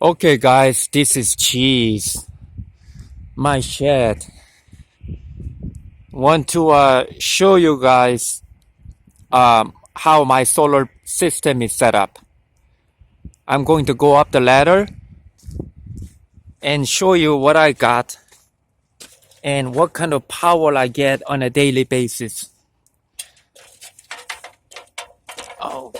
Okay, guys, this is Cheese, my shed. Want to show you guys how my solar system is set up. I'm going to go up the ladder and show you what I got and what kind of power I get on a daily basis. Oh.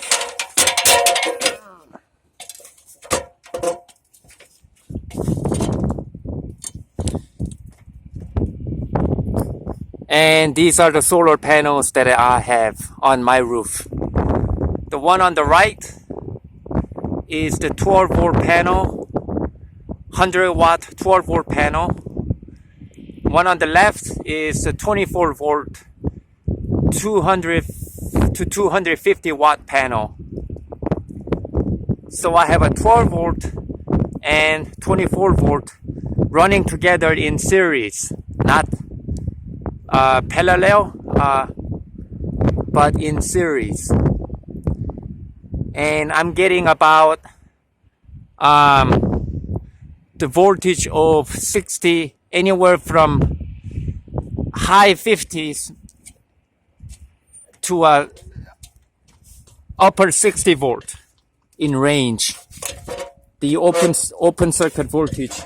And these are the solar panels that I have on my roof. The one on the right is the 12 volt panel, 100 watt 12 volt panel. One on the left is the 24 volt 200 to 250 watt panel. So I have a 12 volt and 24 volt running together in series, not parallel, but in series. And I'm getting about the voltage of 60, anywhere from high 50s to upper 60 volt in range. The open circuit voltage.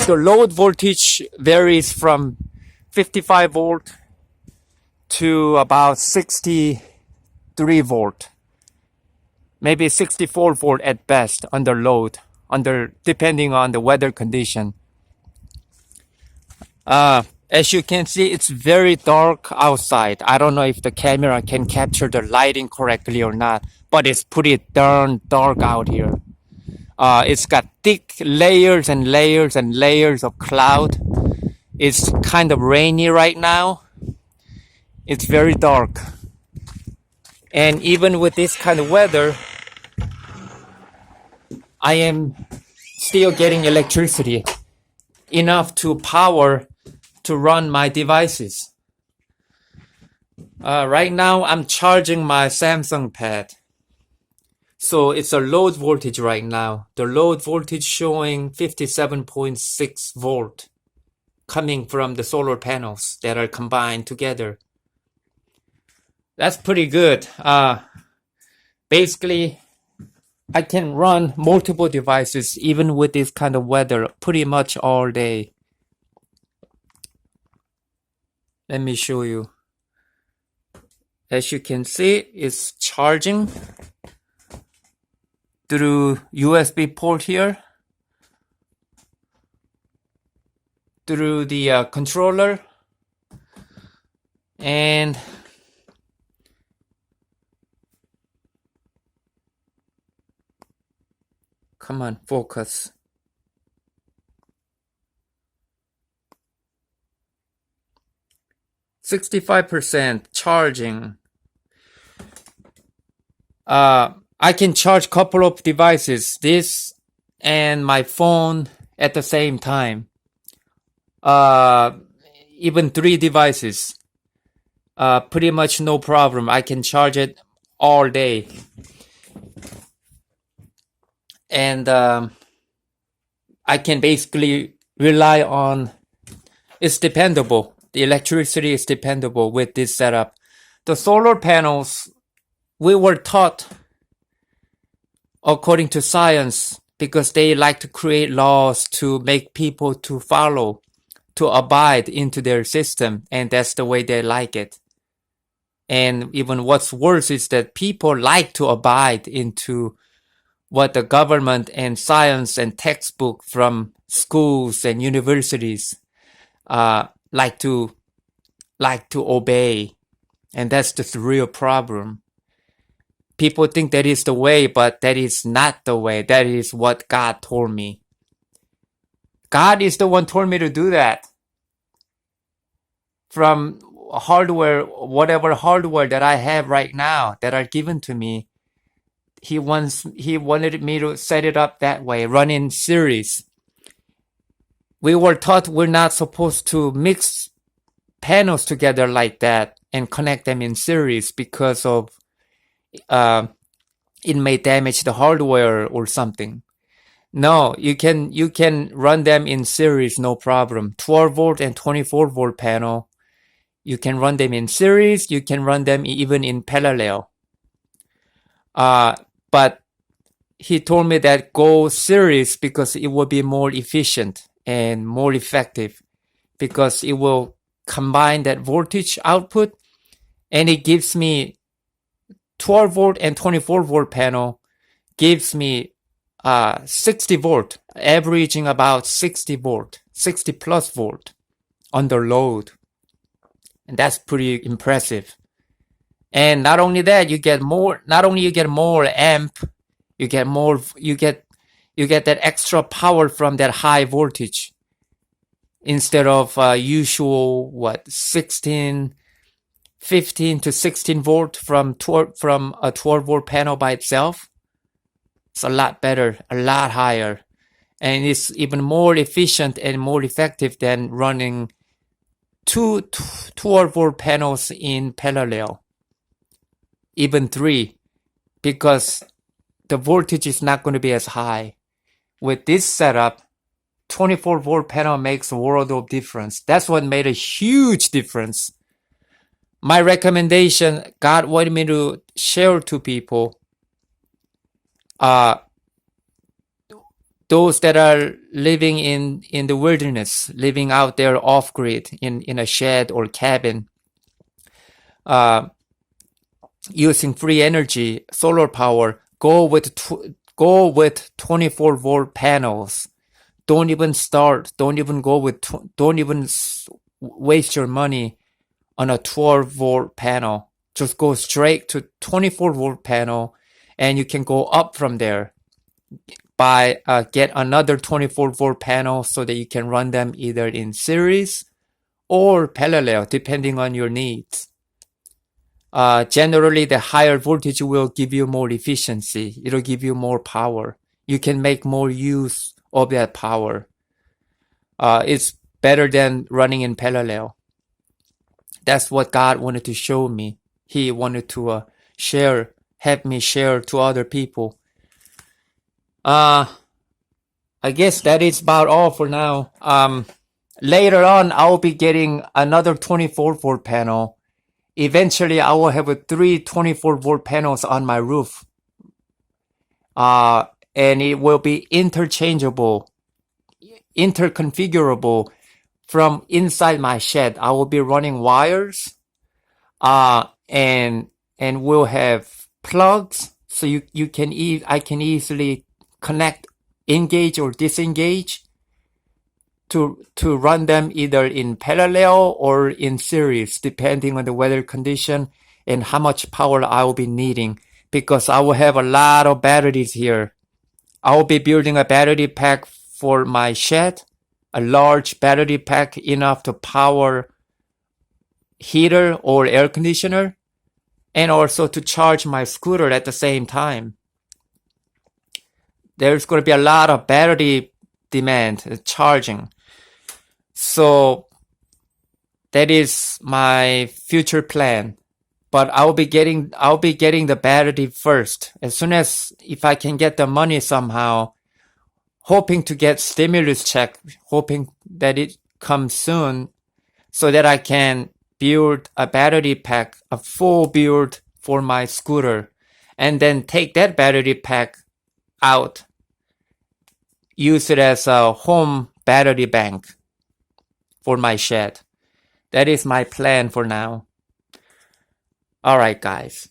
The load voltage varies from 55 volt to about 63 volt, maybe 64 volt at best under load, depending on the weather condition. As you can see, it's very dark outside. I don't know if the camera can capture the lighting correctly or not, but it's pretty darn dark out here. It's got thick layers and layers and layers of cloud. It's kind of rainy right now. It's very dark. And even with this kind of weather, I am still getting electricity, enough to power to run my devices. Right now, I'm charging my Samsung pad. So it's a load voltage right now. The load voltage showing 57.6 volt coming from the solar panels that are combined together. That's pretty good. Basically, I can run multiple devices even with this kind of weather pretty much all day. Let me show you. As you can see, it's charging through USB port here, through the controller, and come on, focus. %65 charging. I can charge a couple of devices, this and my phone at the same time. Even 3 devices. Pretty much no problem. I can charge it all day. And I can basically rely on, it's dependable. The electricity is dependable with this setup. The solar panels, we were taught according to science, because they like to create laws to make people to follow, to abide into their system, and that's the way they like it. And even what's worse is that people like to abide into what the government and science and textbook from schools and universities like to obey. And that's the real problem. People think that is the way, but that is not the way. That is what God told me. God is the one told me to do that. From hardware, whatever hardware that I have right now that are given to me, he wanted me to set it up that way, run in series. We were taught we're not supposed to mix panels together like that and connect them in series because of it may damage the hardware or something. No, you can run them in series, no problem. 12 volt and 24 volt panel. You can run them in series. You can run them even in parallel. But he told me that go series because it will be more efficient and more effective because it will combine that voltage output, and it gives me 12 volt and 24 volt panel gives me 60 volt, averaging about 60 volt, 60 plus volt under load. And that's pretty impressive. And not only that, you get more, not only you get more amp, you get more, you get that extra power from that high voltage instead of usual, 15 to 16 volt from a 12 volt panel by itself. It's a lot better, a lot higher. And it's even more efficient and more effective than running two 12 volt panels in parallel, even 3, because the voltage is not going to be as high. With this setup, 24 volt panel makes a world of difference. That's what made a huge difference. My recommendation, God wanted me to share to people, those that are living in the wilderness, living out there off grid in a shed or cabin, using free energy, solar power, go with 24 volt panels. Don't even waste your money on a 12 volt panel. Just go straight to 24 volt panel, and you can go up from there by get another 24 volt panel so that you can run them either in series or parallel depending on your needs. Generally, the higher voltage will give you more efficiency. It'll give you more power. You can make more use of that power. It's better than running in parallel. That's what God wanted to show me. He wanted to have me share to other people. I guess that is about all for now. Later on, I'll be getting another 24 volt panel. Eventually, I will have 3 24 volt panels on my roof. And it will be interchangeable, interconfigurable from inside my shed. I will be running wires, and we'll have plugs, so I can easily connect, engage or disengage to run them either in parallel or in series, depending on the weather condition and how much power I will be needing, because I will have a lot of batteries here. I will be building a battery pack for my shed, a large battery pack enough to power heater or air conditioner, and also to charge my scooter at the same time. There's going to be a lot of battery demand, charging. So that is my future plan. But I'll be getting the battery first. As soon as, if I can get the money somehow, hoping to get stimulus check, hoping that it comes soon, so that I can build a battery pack, a full build for my scooter, and then take that battery pack out, use it as a home battery bank for my shed. That is my plan for now. All right, guys.